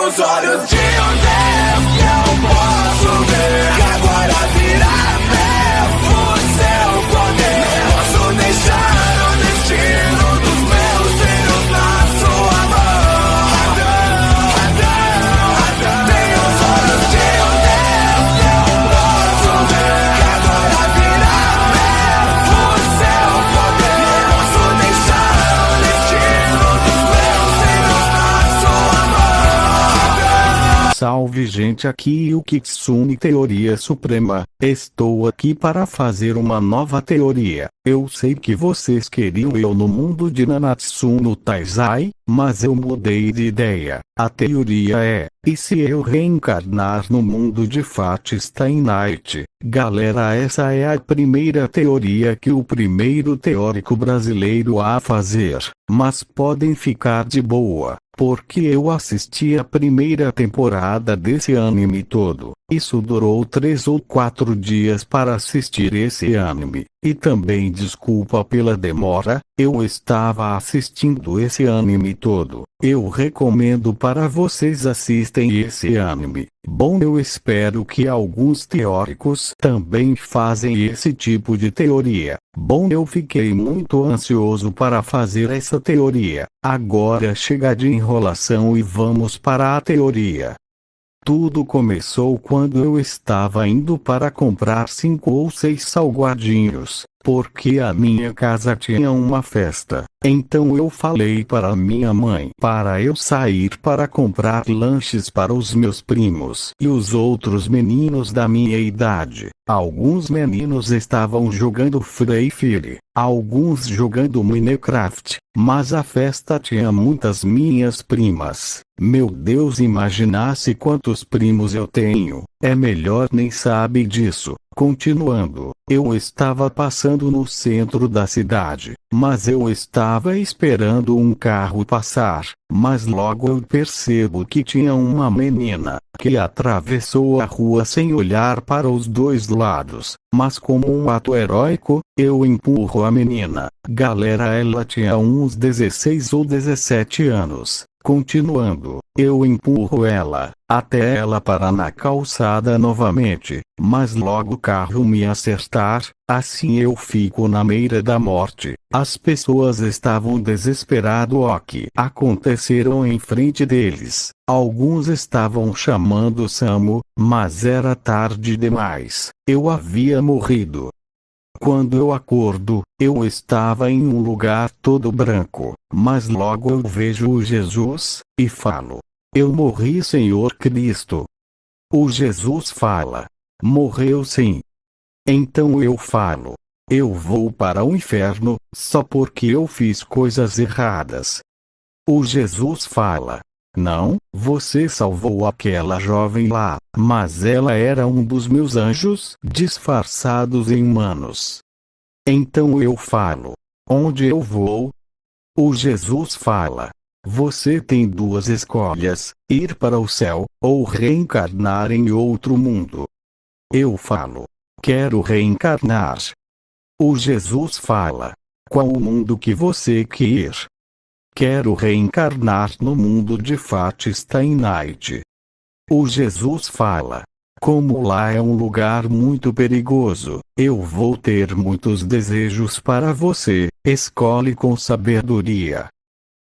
os olhos de um Deus que eu posso ver, que agora virá meu o seu poder. Posso deixar o destino dos meus filhos na sua mão. Tenho os olhos de um Deus que eu posso ver, que agora virá meu o seu poder. Posso deixar o destino dos meus filhos na sua mão. Salve, gente, aqui o Kitsune Teoria Suprema. Estou aqui para fazer uma nova teoria. Eu sei que vocês queriam eu no mundo de Nanatsu no Taizai, mas eu mudei de ideia. A teoria é: e se eu reencarnar no mundo de Fate Stay Night? Galera, essa é a primeira teoria que o primeiro teórico brasileiro a fazer. Mas podem ficar de boa, porque eu assisti a primeira temporada desse anime todo. Isso durou 3 ou 4 dias para assistir esse anime. E também desculpa pela demora, eu estava assistindo esse anime todo. Eu recomendo para vocês assistem esse anime. Bom, eu espero que alguns teóricos também fazem esse tipo de teoria. Bom, eu fiquei muito ansioso para fazer essa teoria. Agora chega de enrolação e vamos para a teoria. Tudo começou quando eu estava indo para comprar 5 ou 6 salgadinhos, porque a minha casa tinha uma festa. Então eu falei para minha mãe para eu sair para comprar lanches para os meus primos e os outros meninos da minha idade. Alguns meninos estavam jogando Free Fire, alguns jogando Minecraft, mas a festa tinha muitas minhas primas. Meu Deus, imaginasse quantos primos eu tenho. É melhor nem sabe disso. Continuando, eu estava passando no centro da cidade, mas eu estava esperando um carro passar, mas logo eu percebo que tinha uma menina que atravessou a rua sem olhar para os dois lados, mas como um ato heróico, eu empurro a menina. Galera, ela tinha uns 16 ou 17 anos. Continuando, eu empurro ela, até ela parar na calçada novamente, mas logo o carro me acertar, assim eu fico na beira da morte. As pessoas estavam desesperadas o que aconteceram em frente deles. Alguns estavam chamando SAMU, mas era tarde demais. Eu havia morrido. Quando eu acordo, eu estava em um lugar todo branco, mas logo eu vejo o Jesus, e falo: eu morri, Senhor Cristo. O Jesus fala: morreu sim. Então eu falo: eu vou para o inferno, só porque eu fiz coisas erradas. O Jesus fala: não, você salvou aquela jovem lá, mas ela era um dos meus anjos, disfarçados em humanos. Então eu falo: onde eu vou? O Jesus fala: você tem 2 escolhas, ir para o céu, ou reencarnar em outro mundo. Eu falo: quero reencarnar. O Jesus fala: qual o mundo que você quer ir? Quero reencarnar no mundo de Fate Stay Night. O Jesus fala: como lá é um lugar muito perigoso, eu vou ter muitos desejos para você, escolhe com sabedoria.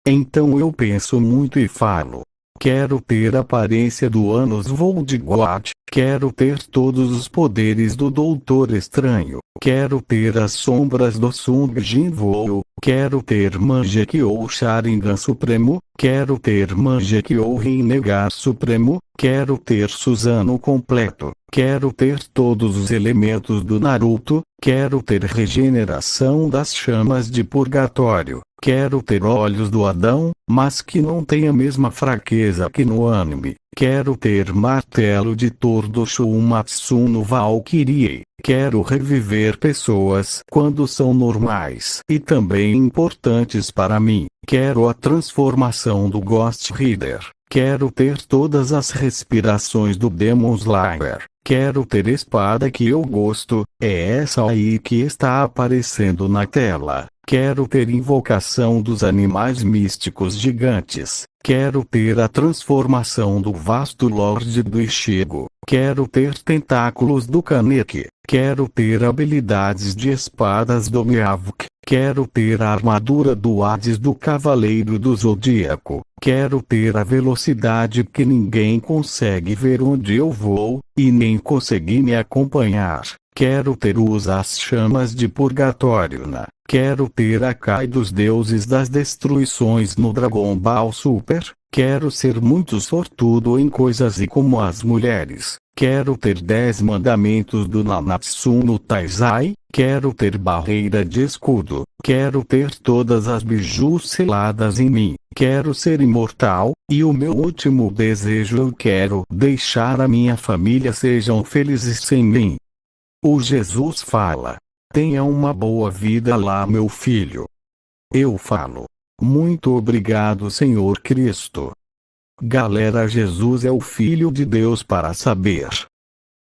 Então eu penso muito e falo: quero ter a aparência do Anos Voldemort, quero ter todos os poderes do Doutor Estranho, quero ter as sombras do Sung Jinwoo, quero ter Mangekyou Sharingan Supremo, quero ter Mangekyou Rinnegan Supremo, quero ter Susanoo completo, quero ter todos os elementos do Naruto, quero ter regeneração das chamas de purgatório, quero ter olhos do Adão, mas que não tenha a mesma fraqueza que no anime. Quero ter martelo de Thor do Shumatsu no Valkyrie. Quero reviver pessoas quando são normais e também importantes para mim. Quero a transformação do Ghost Rider. Quero ter todas as respirações do Demon Slayer. Quero ter espada que eu gosto, é essa aí que está aparecendo na tela. Quero ter invocação dos animais místicos gigantes. Quero ter a transformação do vasto Lorde do Ichigo. Quero ter tentáculos do Kaneki. Quero ter habilidades de espadas do Miyavuk. Quero ter a armadura do Hades do Cavaleiro do Zodíaco. Quero ter a velocidade que ninguém consegue ver onde eu vou, e nem conseguir me acompanhar. Quero ter as chamas de Purgatório. Quero ter a Kai dos deuses das destruições no Dragon Ball Super. Quero ser muito sortudo em coisas e como as mulheres. Quero ter 10 mandamentos do Nanatsu no Taizai. Quero ter barreira de escudo. Quero ter todas as bijus seladas em mim. Quero ser imortal, e o meu último desejo eu quero deixar a minha família sejam felizes sem mim. O Jesus fala: tenha uma boa vida lá, meu filho. Eu falo: muito obrigado, Senhor Cristo. Galera, Jesus é o Filho de Deus para saber.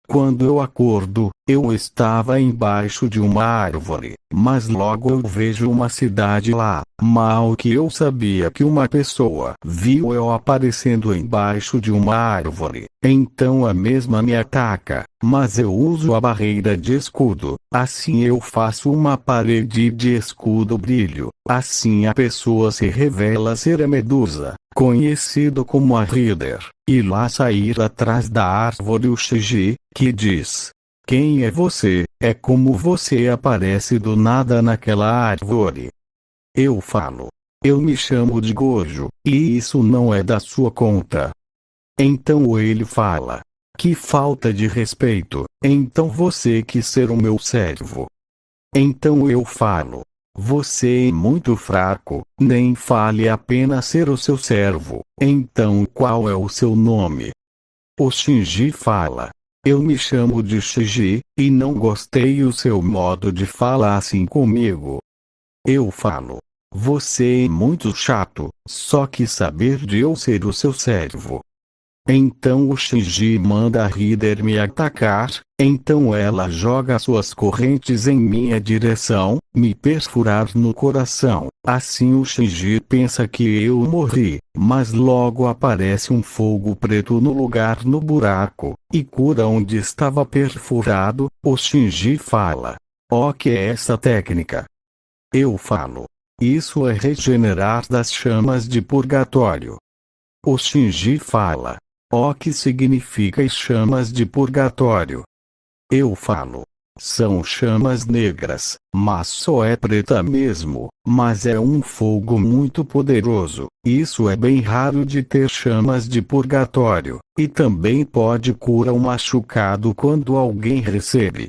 Quando eu acordo, eu estava embaixo de uma árvore, mas logo eu vejo uma cidade lá. Mal que eu sabia que uma pessoa viu eu aparecendo embaixo de uma árvore, então a mesma me ataca, mas eu uso a barreira de escudo. Assim eu faço uma parede de escudo brilho. Assim a pessoa se revela ser a Medusa, conhecido como a Rider, e lá sair atrás da árvore o Shiji, que diz: quem é você? É como você aparece do nada naquela árvore. Eu falo: eu me chamo de Gojo, e isso não é da sua conta. Então ele fala: que falta de respeito, então você quis ser o meu servo. Então eu falo: você é muito fraco, nem vale a pena ser o seu servo. Então qual é o seu nome? O Shinji fala: eu me chamo de Shiji, e não gostei o seu modo de falar assim comigo. Eu falo: você é muito chato, só que saber de eu ser o seu servo. Então o Shinji manda a Rider me atacar, então ela joga suas correntes em minha direção, me perfurar no coração. Assim o Shinji pensa que eu morri, mas logo aparece um fogo preto no lugar no buraco, e cura onde estava perfurado. O Shinji fala: ó, que é essa técnica? Eu falo: isso é regenerar das chamas de purgatório. O Shinji fala: ó, que significa as chamas de purgatório? Eu falo: são chamas negras, mas só é preta mesmo, mas é um fogo muito poderoso. Isso é bem raro de ter chamas de purgatório, e também pode curar um machucado quando alguém recebe.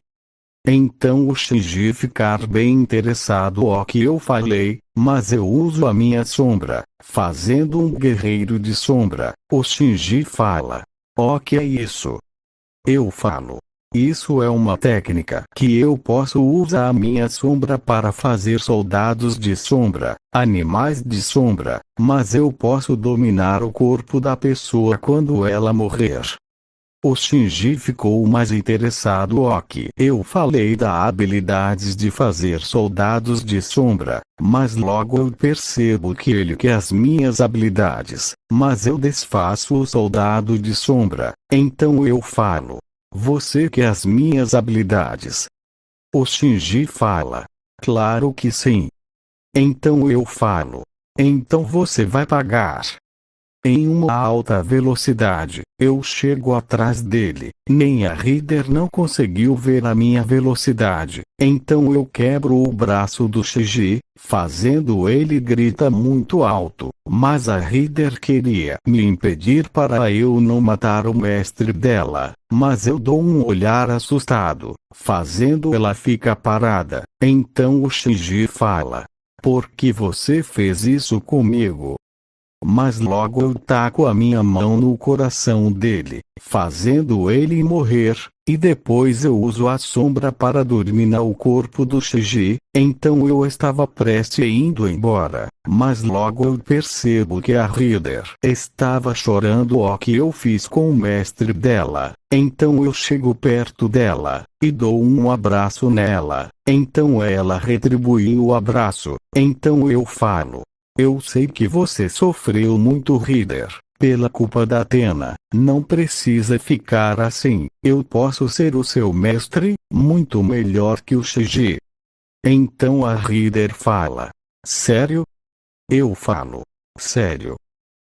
Então o Shinji ficar bem interessado ao que eu falei, mas eu uso a minha sombra, fazendo um guerreiro de sombra. O Shinji fala: ó, que é isso? Eu falo: isso é uma técnica que eu posso usar a minha sombra para fazer soldados de sombra, animais de sombra, mas eu posso dominar o corpo da pessoa quando ela morrer. O Shinji ficou mais interessado ao que eu falei da habilidades de fazer soldados de sombra, mas logo eu percebo que ele quer as minhas habilidades, mas eu desfaço o soldado de sombra. Então eu falo: você quer as minhas habilidades? O Shinji fala: claro que sim. Então eu falo: então você vai pagar. Em uma alta velocidade, eu chego atrás dele. Nem a Rider não conseguiu ver a minha velocidade. Então eu quebro o braço do Shiji, fazendo ele gritar muito alto. Mas a Rider queria me impedir para eu não matar o mestre dela. Mas eu dou um olhar assustado, fazendo ela ficar parada. Então o Shiji fala: por que você fez isso comigo? Mas logo eu taco a minha mão no coração dele, fazendo ele morrer. e depois eu uso a sombra para dominar o corpo do Shiji. Então eu estava prestes a indo embora, mas logo eu percebo que a Reader estava chorando o que eu fiz com o mestre dela. Então eu chego perto dela, e dou um abraço nela. Então ela retribuiu o abraço. Então eu falo: eu sei que você sofreu muito, Reader, pela culpa da Athena. Não precisa ficar assim. Eu posso ser o seu mestre, muito melhor que o Shiji. Então a Reader fala: sério? Eu falo: sério.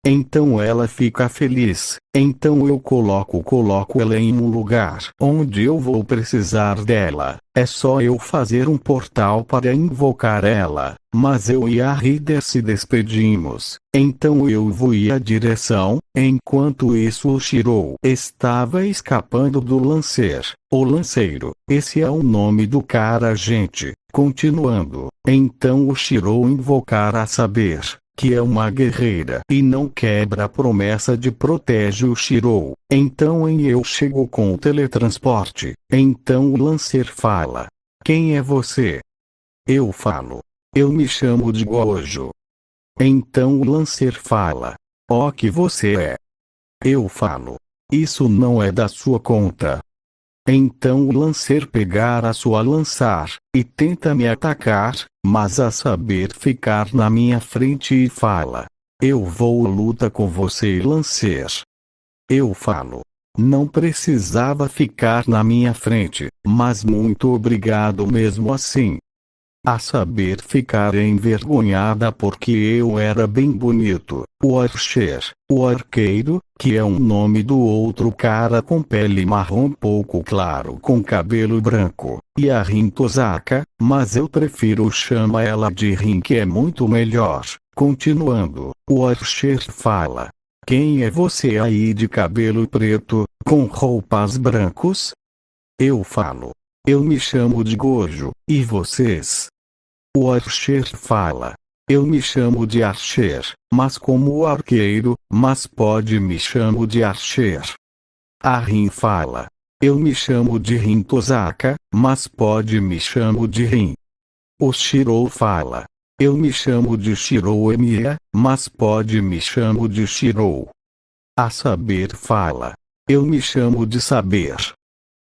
Então ela fica feliz. Então eu coloco ela em um lugar onde eu vou precisar dela. É só eu fazer um portal para invocar ela. Mas eu e a Reader se despedimos. Então eu vou à direção. Enquanto isso o Shirou estava escapando do Lancer. O Lanceiro. Esse é o nome do cara, gente. Continuando. Então o Shirou invocar a saber que é uma guerreira e não quebra a promessa de protege o Shirou. Então eu chego com o teletransporte. Então o Lancer fala: quem é você? Eu falo: eu me chamo de Gojo. Então o Lancer fala: ó que você é. Eu falo: isso não é da sua conta. Então o Lancer pegar a sua lançar, e tenta me atacar, mas a saber ficar na minha frente e fala: eu vou luta com você, Lancer. Eu falo: não precisava ficar na minha frente, mas muito obrigado mesmo assim. A saber ficar envergonhada porque eu era bem bonito. O Archer, o arqueiro, que é um nome do outro cara com pele marrom pouco claro com cabelo branco, e a Rin Tosaka, mas eu prefiro chamar ela de Rin, que é muito melhor. Continuando, o Archer fala: quem é você aí de cabelo preto, com roupas brancos? Eu falo: eu me chamo de Gojo, e vocês? O Archer fala: eu me chamo de Archer, mas como arqueiro, mas pode me chamo de Archer. A Rin fala: eu me chamo de Rin Tosaka, mas pode me chamo de Rin. O Shirou fala: eu me chamo de Shirou Emiya, mas pode me chamo de Shirou. A saber fala: eu me chamo de Saber.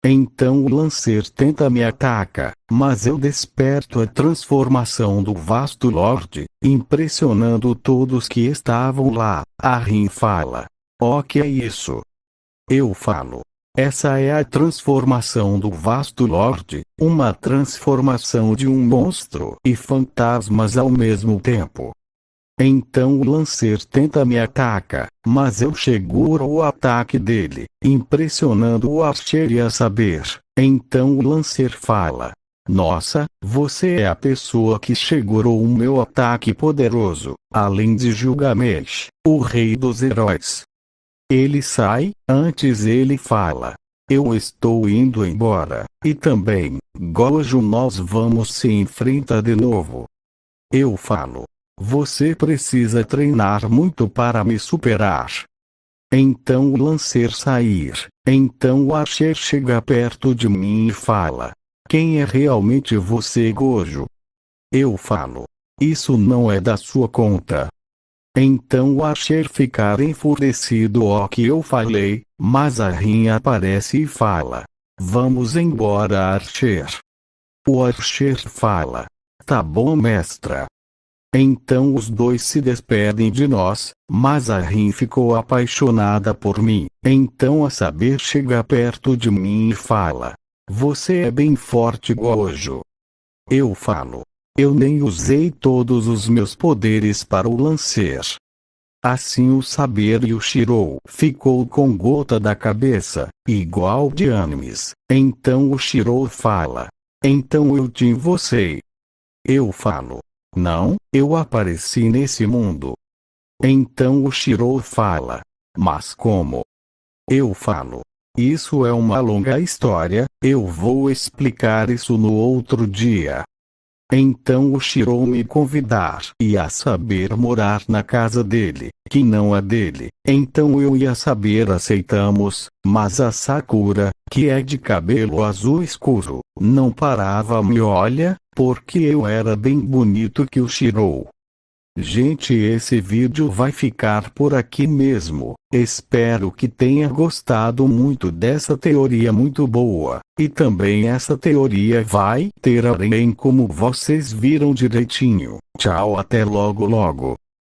Então o Lancer tenta me ataca, mas eu desperto a transformação do vasto Lorde, impressionando todos que estavam lá. A Rin fala: ó que é isso? Eu falo: essa é a transformação do vasto Lorde, uma transformação de um monstro e fantasmas ao mesmo tempo. Então o Lancer tenta me ataca, mas eu seguro o ataque dele, impressionando o Archer e a saber. Então o Lancer fala: nossa, você é a pessoa que segurou o meu ataque poderoso, além de Gilgamesh, o rei dos heróis. Ele sai, antes ele fala: eu estou indo embora, e também, Gojo, nós vamos se enfrentar de novo. Eu falo: você precisa treinar muito para me superar. Então o Lancer sair. Então o Archer chega perto de mim e fala: quem é realmente você, Gojo? Eu falo: isso não é da sua conta. Então o Archer ficar enfurecido o que eu falei, mas a Rin aparece e fala: vamos embora, Archer. O Archer fala: tá bom, mestra. Então os dois se despedem de nós, mas a Rin ficou apaixonada por mim. Então a saber chega perto de mim e fala: você é bem forte, Gojo. Eu falo: eu nem usei todos os meus poderes para o Lancer. Assim o saber e o Shirou ficou com gota da cabeça, igual de animes. Então o Shirou fala: então eu te invocei. Eu falo: não, eu apareci nesse mundo. Então o Shirou fala: mas como? Eu falo: isso é uma longa história, eu vou explicar isso no outro dia. Então o Shirou me convidar e a saber morar na casa dele, que não é dele. Então eu e a saber aceitamos, mas a Sakura, que é de cabelo azul escuro, não parava me olha, porque eu era bem bonito que o Shirou. Gente, esse vídeo vai ficar por aqui mesmo. Espero que tenha gostado muito dessa teoria muito boa. E também essa teoria vai ter além como vocês viram direitinho. Tchau, até logo logo.